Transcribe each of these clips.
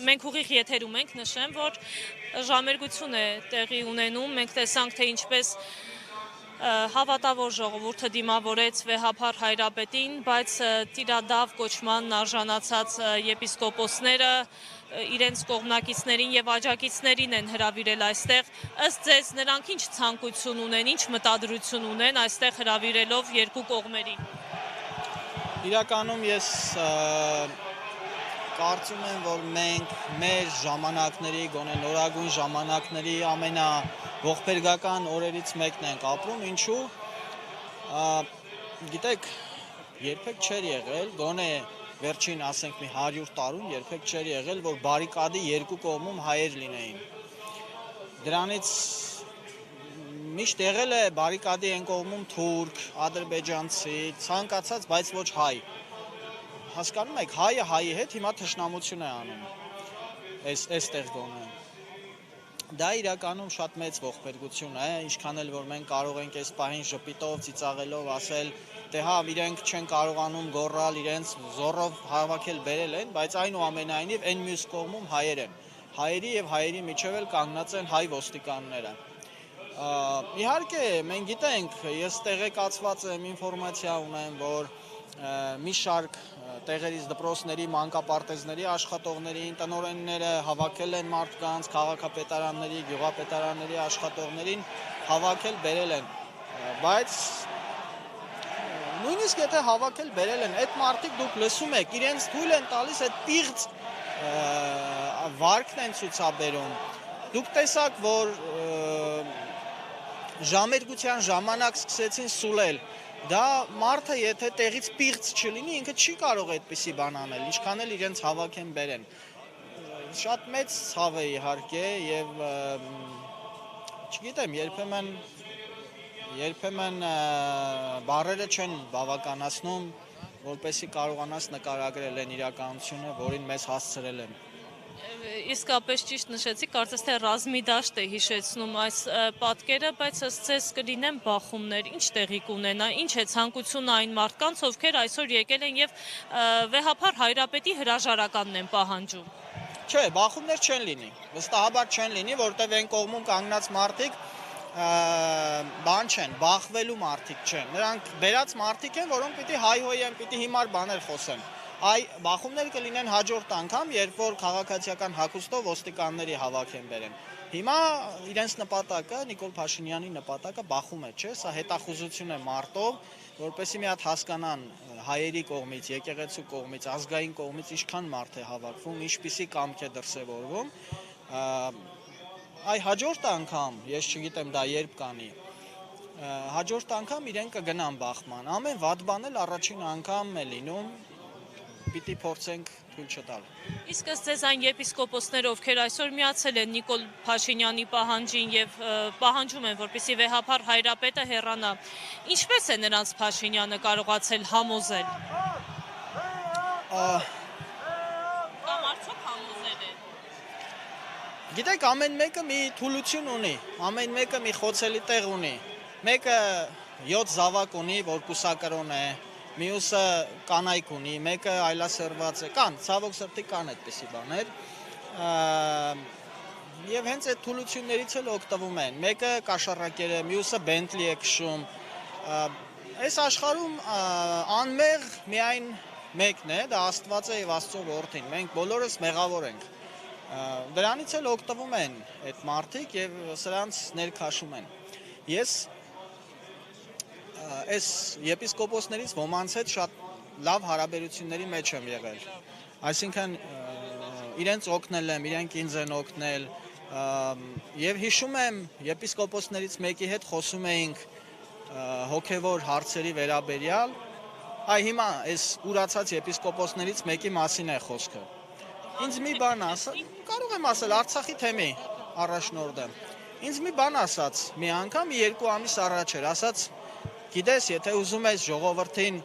մենք ուղիղ եթերում ենք, նշեմ, որ ժամերգություն է տեղի ունենում, մենք տեսանք, թե ինչպես հավատավոր ժողովուրդը դիմավորեց վեհափառ Հայրապետին, բայց տիրադավ կոչմանն արժանացած եպիսկոպոսները իրենց կողմնակիցներին եւ աջակիցներին են հրավիրել այստեղ։ Ըստ ձեզ նրանք ինչ ցանկություն ունեն, ինչ մտադրություն ունեն այստեղ հրավիրելով երկու կողմերին։ Իրականում ես կարծում եմ, որ մենք մեր ժամանակների, գոնե նորագույն ժամանակների ամենաողբերգական օրերից մեկն ենք ապրում, ինչու, գիտեք, երբեք չէր եղել, գոնե վերջին ասենք մի 100 տարում երբեք չէր եղել, որ բարիկադի երկու կողմում հայեր լինեին։ Դրանից միշտ եղել է բարիկադի այն կողմում թուրք, ադրբեջանցի, ցանկացած, բայց ոչ հայ։ Հասկանում եք, հայը հայի հետ հիմա թշնամություն է անում, այստեղ գոնե։ Դա իրականում շատ մեծ ողբերգություն է, ինչքան էլ որ մենք կարող ենք այս պահին ժպիտով, ծիծաղելով ասել, թե հա, իրենք չեն կարողանում գոռալ, իրենց զոռով հավաքել բերել են, բայց այնուամենայնիվ այն մյուս կողմում հայեր են։ Հայերի եւ հայերի միջև էլ կանգնած են հայ ոստիկանները։ Իհարկե, մենք գիտենք, ես տեղեկացված եմ, ինֆորմացիա ունեմ, որ մի շարք տեղերից դպրոցների, մանկապարտեզների աշխատողներին, տնօրենները հավաքել են մարդկանց, քաղաքապետարանների, գյուղապետարանների աշխատողներին հավաքել բերել են, բայց նույնիսկ եթե հավաքել բերել են, այդ մարդիկ դուք լսում եք, իրենց թույլ են տալիս այդ պիղծ վարկն են ցուցաբերում։ Դուք տեսաք, որ ժամերգության ժամանակ սկսեցին սուլել։ Դա մարդը եթե տեղից պիղծ չլինի, ինքը չի կարող այդպիսի բան անել, ինչքան էլ իրենց հավաքեն բերեն։ Շատ մեծ ցավ է իհարկե եւ չգիտեմ, երբեմն բառերը չեն բավականացնում, որպեսզի կարողանաս նկարագրել այն իրականությունը, որին մեզ հասցրել են։ Իսկապես ճիշտ նշեցիք, կարծես թե ռազմի դաշտ է հիշեցնում այս պատկերը, բայց ըստ ձեզ կլինեն բախումներ, ինչ տեղի կունենա, ինչ է ցանկությունը այն մարդկանց, ովքեր այսօր եկել են եւ վեհափառ Հայրապետի հրաժարականն են պահանջում։ Չէ, բախումներ չեն լինի, վստահաբար չեն լինի, որտեղ այն կողմում կանգնած մարդիկ բան չեն, բախվելու մարդիկ չեն։ Նրանք բերած մարդիկ են, որոնք պիտի հայհոյեն, պիտի հիմար բաներ խոսեն։ Բախումներ կլինեն հաջորդ անգամ, երբ որ քաղաքացիական հագուստով ոստիկանների հավաքեն բերեն։ Հիմա իրենց նպատակը, Նիկոլ Փաշինյանի նպատակը բախում է, չէ՞, սա հետախուզություն է մարդով, որպեսզի մի հատ հասկանան հայերի կողմից, եկեղեցու կողմից, ազգային կողմից ինչքան մարդ է հավաքվում, ինչպիսի կամք է դրսևորվում։ Հաջորդ անգամ, ես չգիտեմ դա երբ կանի, հաջորդ անգամ իրենք կգնան բախման։ Ամեն վատ բան էլ առաջին անգամ է լինում, պիտի փորձենք թույլ չտալ։ Իսկ ըստ ձեզ այն եպիսկոպոսները, ովքեր այսօր միացել են Նիկոլ Փաշինյանի պահանջին եւ պահանջում են, որպեսզի վեհափառ Հայրապետը հեռանա, ինչպես է նրանց Փաշինյանը կարողացել համոզել։ Կամ արդյոք համոզել է։ Գիտեք, ամեն մեկը մի թուլություն ունի, ամեն մեկը մի խոցելի տեղ ունի։ Մեկը 7 զավակ ունի, որ կուսակրոն է, մյուսը կանայք ունի, մեկը այլասերված է, կան, ցավոք սրտի կան այդպիսի բաներ, եւ հենց այդ թուլություններից էլ օգտվում են, մեկը կաշառակեր է, մյուսը Բենտլի է քշում, այս աշխարհում անմեղ միայն մեկն է, դա Աստված է եւ Աստծո որդին, մենք բոլորս մեղավոր ենք, դրանից էլ օգտվում են այդ մարդիկ եւ սրանց ներքաշում են, ես այս եպիսկոպոսներից ոմանց հետ շատ լավ հարաբերությունների մեջ եմ եղել, այսինքն իրենց օգնել եմ, իրենք ինձ են օգնել եւ հիշում եմ եպիսկոպոսներից մեկի հետ խոսում էինք հոգեվոր հարցերի վերաբերյալ, հիմա այս ուրացած եպիսկոպոսներից մեկի մասին է խոսքը, ինձ մի բան ասաց, կարող եմ ասել Արցախի թեմի առաջնորդ եմ, ինձ մի բան ասաց, մի անգամ 2 ամիս առաջ էր, ասաց Գիտես, եթե ուզում ես ժողովրդին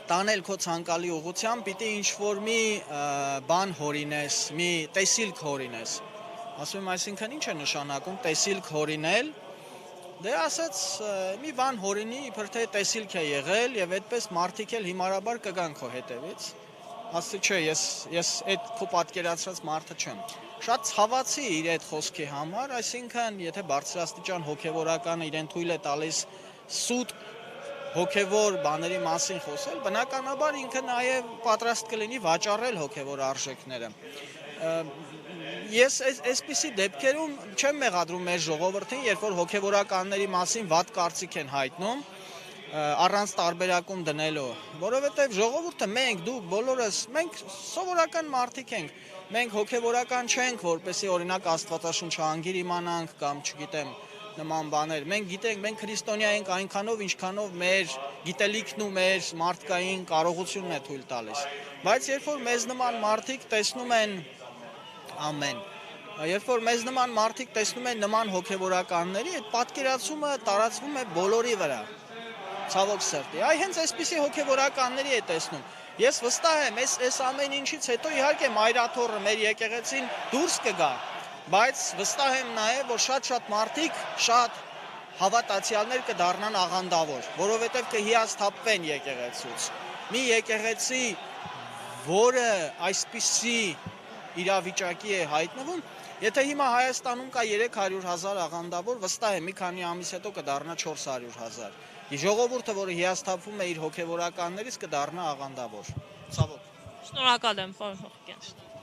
տանել քո ցանկալի ուղղությամբ, պիտի ինչ-որ մի բան հորինես, մի տեսիլք հորինես։ Ասում եմ, այսինքն ինչ է նշանակում տեսիլք հորինել։ Դե ասաց, մի բան հորինի, իբր թե տեսիլք է եղել եւ այդպես մարդիկ էլ հիմարաբար կգան քո հետևից։ Ասի չէ, ես այդ քո պատկերացրած մարդը չեմ։ Շատ ցավացի իր այդ խոսքի համար, այսինքն, եթե բարձրաստիճան հոգևորականը իրեն թույլ է տալիս սուտ հոգևոր բաների մասին խոսել, բնականաբար ինքը նաև պատրաստ կլինի վաճառել հոգևոր արժեքները։ Ես այսպիսի դեպքերում չեմ մեղադրում մեր ժողովրդին, երբ որ հոգևորականների մասին վատ կարծիք են հայտնում, առանց տարբերակում դնելու, որովհետև ժողովուրդը մենք, դուք բոլորս, մենք սովորական մարդիկ ենք, մենք հոգևորական չենք, որպեսզի օրինակ Աստվածաշունչը անգիր իմանանք կամ չգիտեմ նման բաներ, մենք գիտենք, մենք քրիստոնյա ենք այնքանով, ինչքանով մեր գիտելիքն ու մեր մարդկային կարողությունն է թույլ տալիս, բայց երբ որ մեզ նման մարդիկ տեսնում են ամեն, երբ որ մեզ նման մարդիկ տեսնում են նման հոգևորականների, այդ պատկերացումը տարածվում է բոլորի վրա, ցավոք սրտի, այ հենց այսպիսի հոգևորականների է տեսնում, ես վստահ եմ, այս ամեն ինչից հետո իհարկե մայրաթոռը մեր եկեղեցին դուրս կգա, բայց վստահ եմ նաև, որ շատ մարդիկ, շատ հավատացյալներ կդառնան աղանդավոր, որովհետև կհիասթափվեն եկեղեցուց, մի եկեղեցի, որը այսպիսի իրավիճակի է հայտնվում, եթե հիմա Հայաստանում կա 300,000 աղանդավոր, վստահ եմ մի քանի ամիս հետո կդառնա 400,000, ժողովուրդը, որը հիասթափվում է իր հոգևորականներից, կդառնա աղանդավոր, ցավոք։ Շնորհակալ եմ, պարոն Հովհաննիսյան։